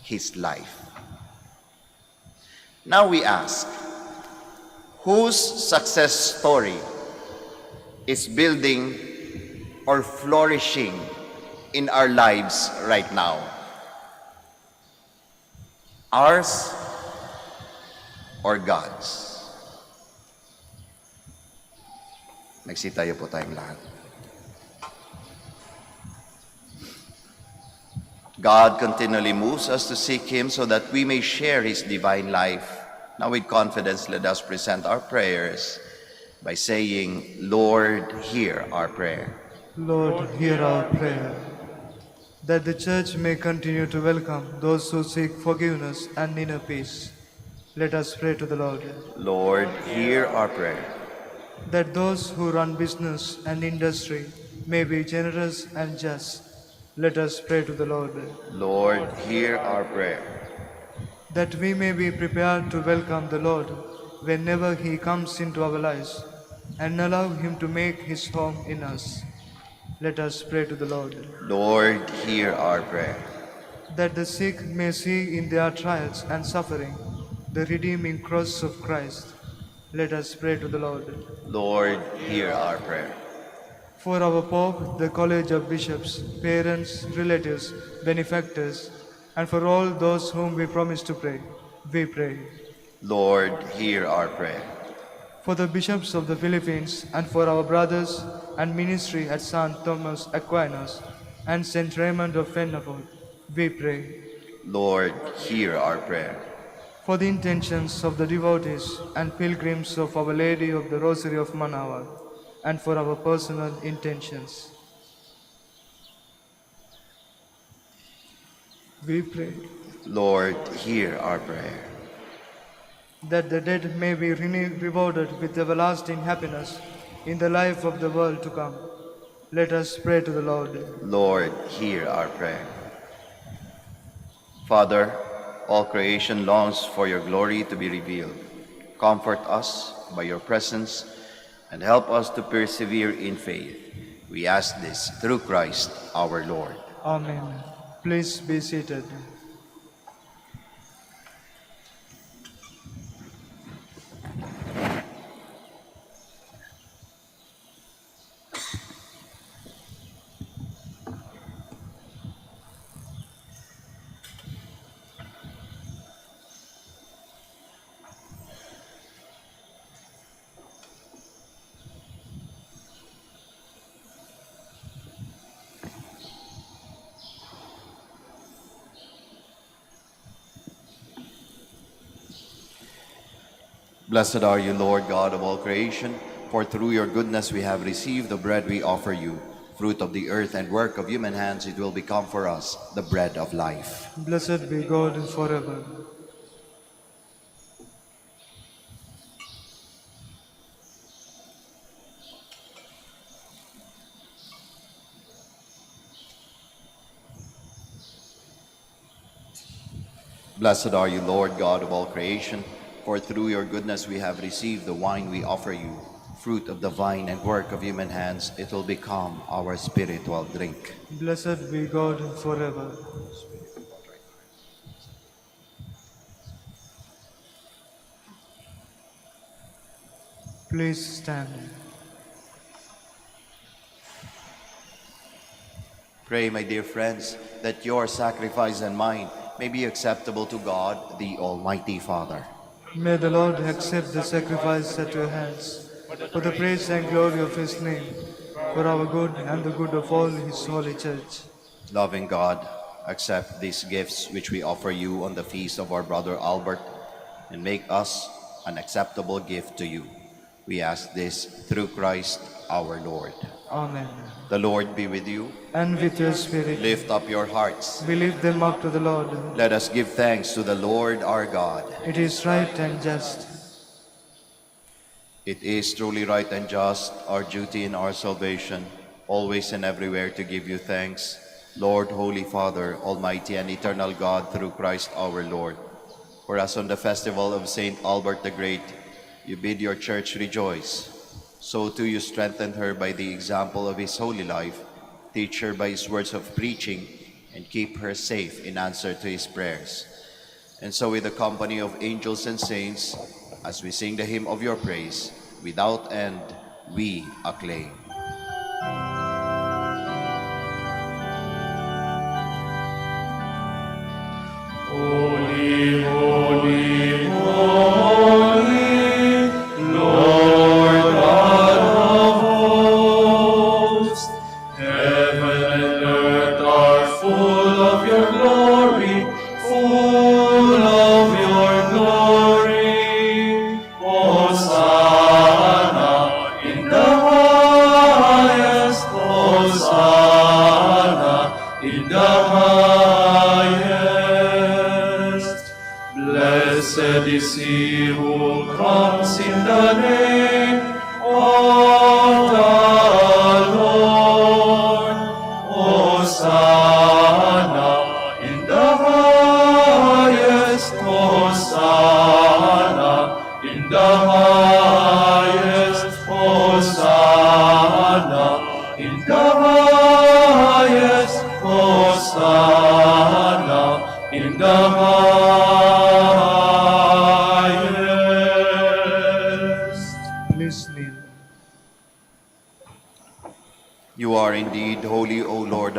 his life. Now we ask, whose success story is building or flourishing in our lives right now? Ours or God's? Magsitayo po tayong lahat. God continually moves us to seek Him so that we may share His divine life. Now with confidence, let us present our prayers by saying, Lord, hear our prayer. Lord, hear our prayer. That the Church may continue to welcome those who seek forgiveness and inner peace, let us pray to the Lord. Lord, hear our prayer. That those who run business and industry may be generous and just, Let us pray to the Lord. Lord, hear our prayer. That we may be prepared to welcome the Lord whenever He comes into our lives, and allow Him to make His home in us. Let us pray to the Lord. Lord, hear our prayer. That the sick may see in their trials and suffering the redeeming cross of Christ. Let us pray to the Lord. Lord, hear our prayer. For our Pope, the College of Bishops, parents, relatives, benefactors, and for all those whom we promise to pray, we pray. Lord, hear our prayer. For the bishops of the Philippines, and for our brothers and ministry at St. Thomas Aquinas and St. Raymond of Fennafort, we pray. Lord, hear our prayer. For the intentions of the devotees and pilgrims of Our Lady of the Rosary of Manaoag, and for our personal intentions, we pray. Lord, hear our prayer. That the dead may be rewarded with everlasting happiness in the life of the world to come. Let us pray to the Lord. Lord, hear our prayer. Father, all creation longs for your glory to be revealed. Comfort us by your presence and help us to persevere in faith. We ask this through Christ our Lord. Amen. Please be seated. Blessed are you, Lord God of all creation, for through your goodness we have received the bread we offer you. Fruit of the earth and work of human hands, it will become for us the bread of life. Blessed be God forever. Blessed are you, Lord God of all creation, for through your goodness we have received the wine we offer you. Fruit of the vine and work of human hands, it will become our spiritual drink. Blessed be God forever. Please stand. Pray, my dear friends, that your sacrifice and mine may be acceptable to God, the Almighty Father. May the Lord accept the sacrifice at your hands, for the praise and glory of His name, for our good and the good of all His holy church. Loving God, accept these gifts which we offer you on the feast of our brother Albert, and make us an acceptable gift to you. We ask this through Christ our Lord. Amen. The Lord be with you. And with your spirit, Lift up your hearts. we lift them up to the Lord. Let us give thanks to the Lord our God. It is right and just. It is truly right and just, our duty and our salvation, always and everywhere to give you thanks, Lord, Holy Father, Almighty and eternal God, through Christ our Lord. For as on the festival of Saint Albert the Great, you bid your church rejoice, so too you strengthen her by the example of his holy life, teach her by his words of preaching, and keep her safe in answer to his prayers. And so with the company of angels and saints, as we sing the hymn of your praise, without end we acclaim. Holy, holy, holy, Lord God of hosts. Heaven and earth are full of your glory, full of your glory. Hosanna in the highest, Hosanna in the highest. Blessed is he who comes in the name of the Lord. Hosanna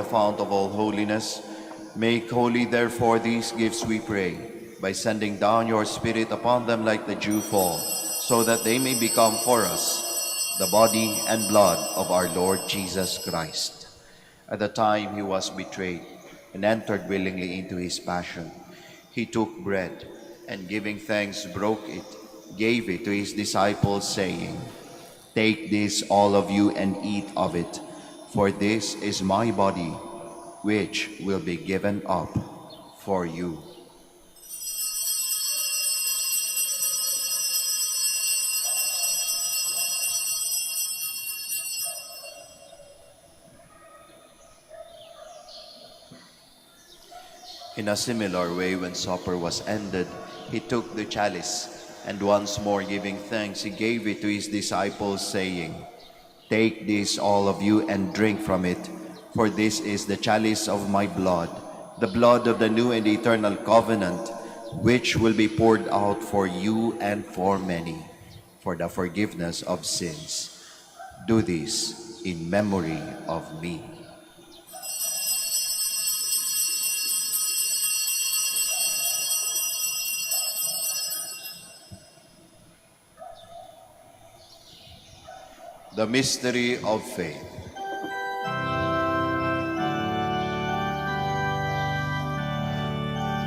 fount of all holiness, make holy therefore these gifts, we pray, by sending down your Spirit upon them like the dew fall, so that they may become for us the body and blood of our Lord Jesus Christ. At the time he was betrayed and entered willingly into his passion, he took bread and giving thanks broke it, gave it to his disciples, saying, "Take this, all of you, and eat of it, for this is my body, which will be given up for you." In a similar way, when supper was ended, he took the chalice, and once more giving thanks, he gave it to his disciples, saying, "Take this, all of you, and drink from it, for this is the chalice of my blood, the blood of the new and eternal covenant, which will be poured out for you and for many, for the forgiveness of sins. Do this in memory of me." The mystery of faith.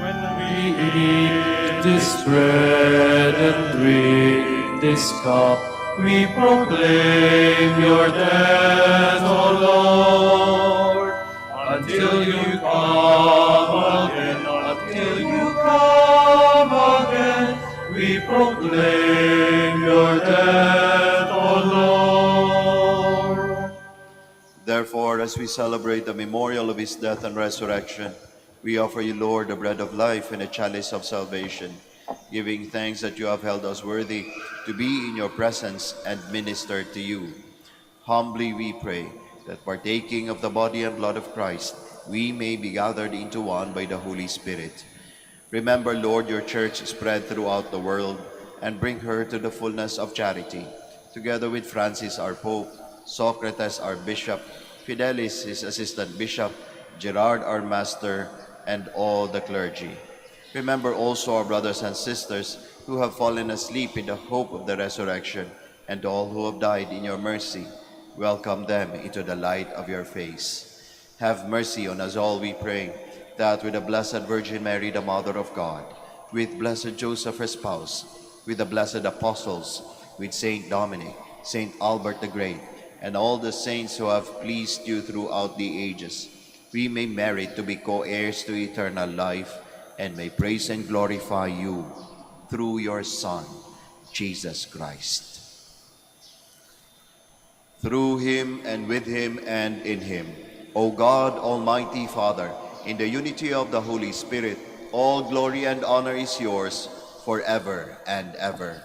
When we eat this bread and drink this cup, we proclaim your death, O Lord, until you come again, until you come again. We proclaim your death, O Lord. Therefore, as we celebrate the memorial of his death and resurrection, we offer you, Lord, the bread of life and the chalice of salvation, giving thanks that you have held us worthy to be in your presence and minister to you. Humbly we pray that partaking of the body and blood of Christ, we may be gathered into one by the Holy Spirit. Remember, Lord, your church spread throughout the world, and bring her to the fullness of charity, together with Francis our Pope, Socrates our Bishop, Fidelis his Assistant Bishop, Gerard our Master, and all the clergy. Remember also our brothers and sisters who have fallen asleep in the hope of the resurrection, and all who have died in your mercy. Welcome them into the light of your face. Have mercy on us all, we pray, that with the Blessed Virgin Mary, the Mother of God, with Blessed Joseph, her spouse, with the blessed apostles, with Saint Dominic, Saint Albert the Great, and all the saints who have pleased you throughout the ages, we may merit to be co-heirs to eternal life, and may praise and glorify you through your Son, Jesus Christ. Through him, and with him, and in him, O God, Almighty Father, in the unity of the Holy Spirit, all glory and honor is yours forever and ever.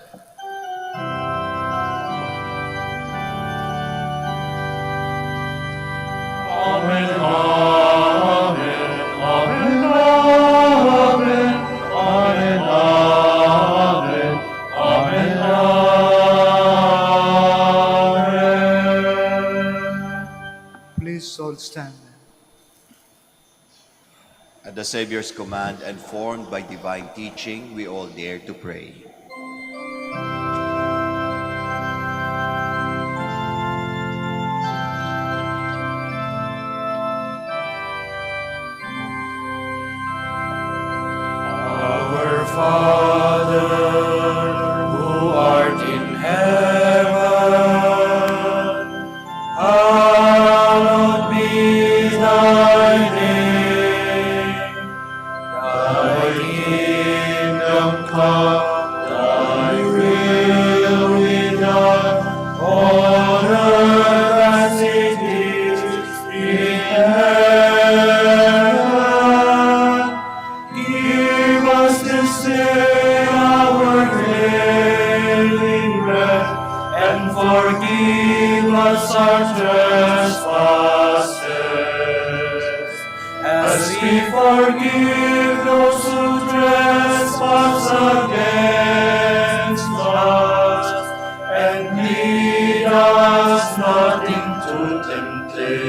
Amen, amen, amen, amen, amen, amen, amen. Please all stand. At the Savior's command and formed by divine teaching, we all dare to pray. Our Father, who art in heaven, hallowed be thy name. Thy kingdom come, thy will be done, on earth as it is in heaven. Give us this day our daily bread, and forgive us our trespasses, as we forgive those who trespass against us. And lead us not into temptation,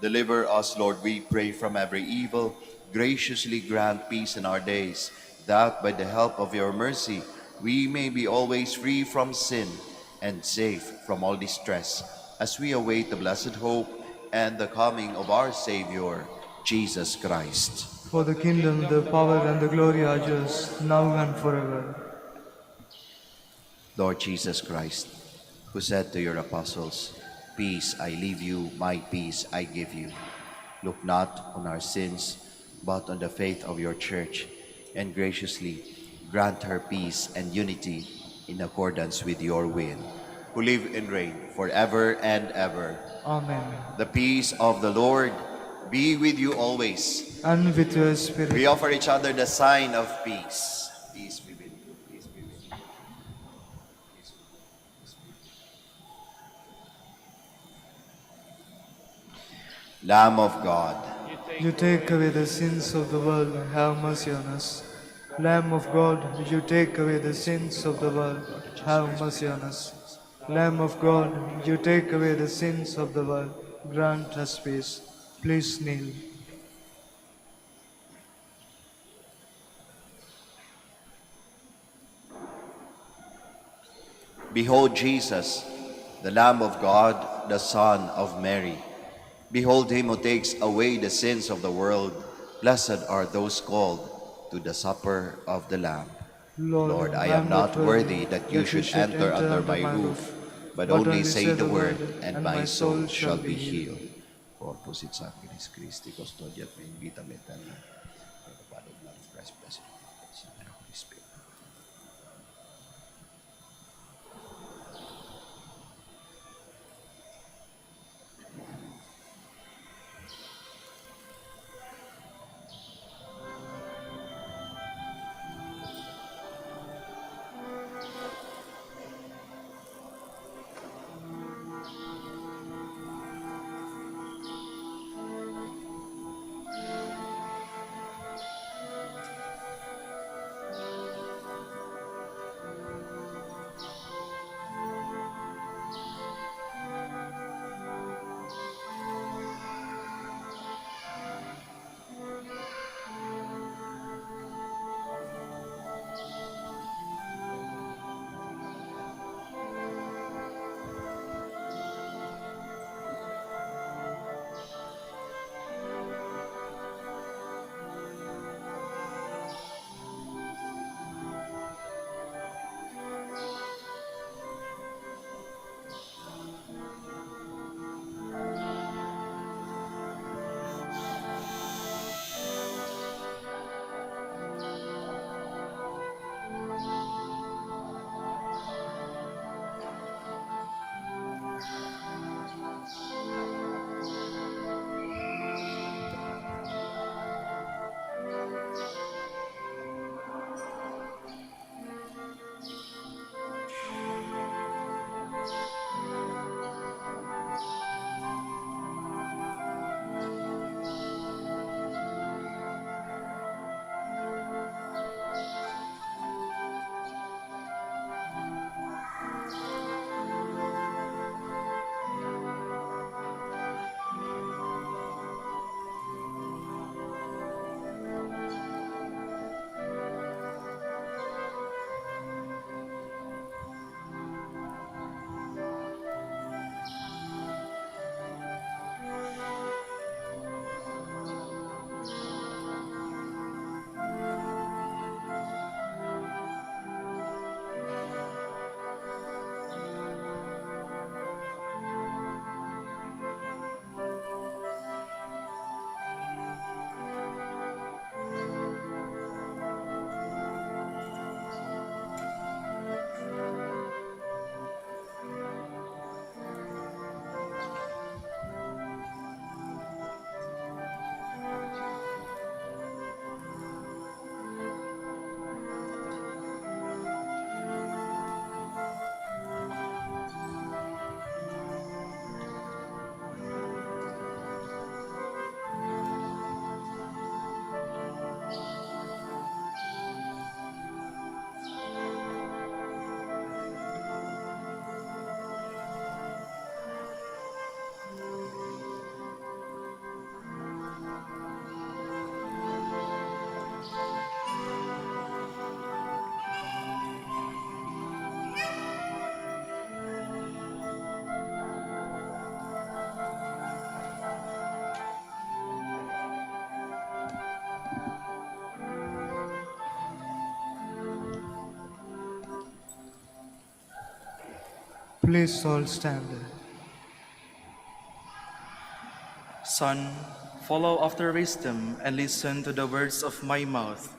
Deliver us, Lord, we pray, from every evil. Graciously grant peace in our days, that by the help of your mercy we may be always free from sin and safe from all distress, as we await the blessed hope and the coming of our Savior, Jesus Christ. For the kingdom, the power, and the glory are yours, now and forever. Lord Jesus Christ, who said to your apostles, "Peace I leave you, my peace I give you," look not on our sins, but on the faith of your church, and graciously grant her peace and unity in accordance with your will, who live and reign forever and ever. Amen. The peace of the Lord be with you always. And with your spirit. We offer each other the sign of peace. Peace be with you. Peace be with you. Lamb of God, You take away the sins of the world, have mercy on us. Lamb of God, you take away the sins of the world, have mercy on us. Lamb of God, you take away the sins of the world, grant us peace. Please kneel. behold Jesus, the Lamb of God, the Son of Mary. Behold him who takes away the sins of the world. Blessed are those called to the supper of the Lamb. Lord, I am not worthy that you should enter under my roof, but only say the word, and my soul shall be healed. Corpus et Sanctis Christi, custodiat me in vitam aeterna. May the Father, blood of Christ, blessed Son, and Holy Spirit. Please all stand. Son, follow after wisdom and listen to the words of my mouth.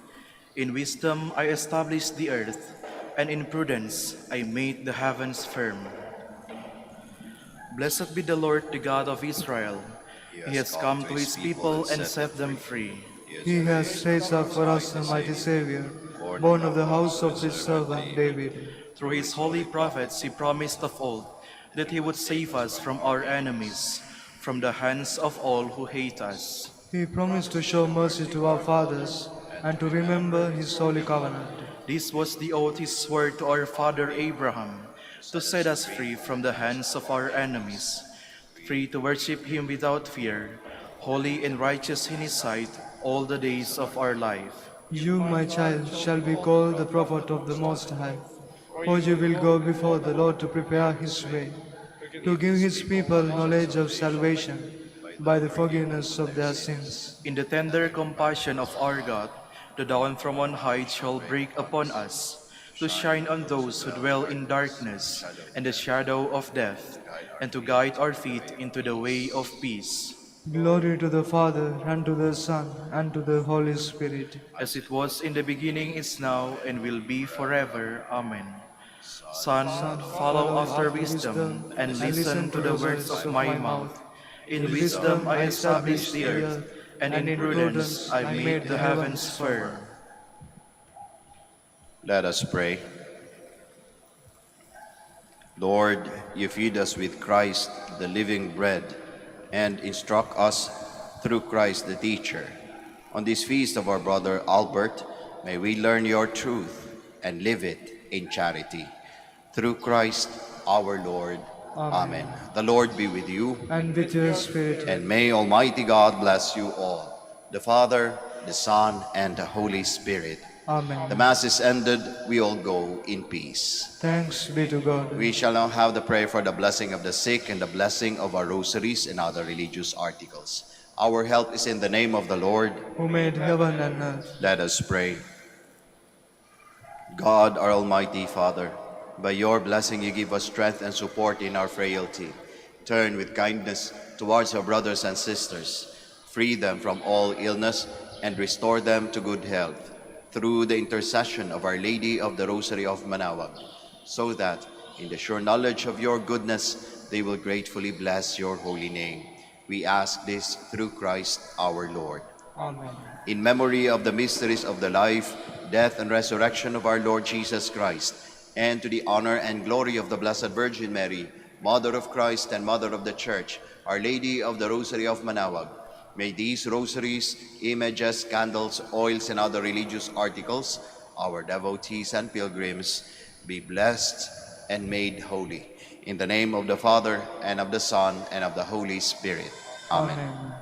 In wisdom I established the earth, and in prudence I made the heavens firm. Blessed be the Lord, the God of Israel. He has come to his people and set them free. He has raised up for us a mighty Savior, born of the house of his servant David. Through his holy prophets he promised of old that he would save us from our enemies, from the hands of all who hate us. He promised to show mercy to our fathers and to remember his holy covenant. This was the oath he swore to our father Abraham, to set us free from the hands of our enemies, free to worship him without fear, holy and righteous in his sight all the days of our life. You, my child, shall be called the prophet of the Most High, for you will go before the Lord to prepare his way, to give his people knowledge of salvation by the forgiveness of their sins. In the tender compassion of our God, the dawn from on high shall break upon us, to shine on those who dwell in darkness and the shadow of death, and to guide our feet into the way of peace. Glory to the Father, and to the Son, and to the Holy Spirit. As it was in the beginning, is now, and will be forever. Amen. Son, follow after wisdom, and listen to the words of my mouth. In wisdom I established the earth, and in prudence I made the heavens firm. Let us pray. Lord, you feed us with Christ, the living bread, and instruct us through Christ the teacher. On this feast of our brother Albert, may we learn your truth and live it in charity. Through Christ our Lord. Amen. The Lord be with you. And with your spirit. And may Almighty God bless you all, the Father, the Son, and the Holy Spirit. Amen. The Mass is ended. We all go in peace. Thanks be to God. We shall now have the prayer for the blessing of the sick and the blessing of our rosaries and other religious articles. Our help is in the name of the Lord, who made heaven and earth. Let us pray. God, our Almighty Father, by your blessing you give us strength and support in our frailty. Turn with kindness towards our brothers and sisters. Free them from all illness and restore them to good health, through the intercession of Our Lady of the Rosary of Manaoag, so that, in the sure knowledge of your goodness, they will gratefully bless your holy name. We ask this through Christ our Lord. Amen. In memory of the mysteries of the life, death, and resurrection of our Lord Jesus Christ, and to the honor and glory of the Blessed Virgin Mary, Mother of Christ and Mother of the Church, Our Lady of the Rosary of Manaoag, may these rosaries, images, candles, oils, and other religious articles, our devotees and pilgrims, be blessed and made holy. In the name of the Father, and of the Son, and of the Holy Spirit. Amen. Amen.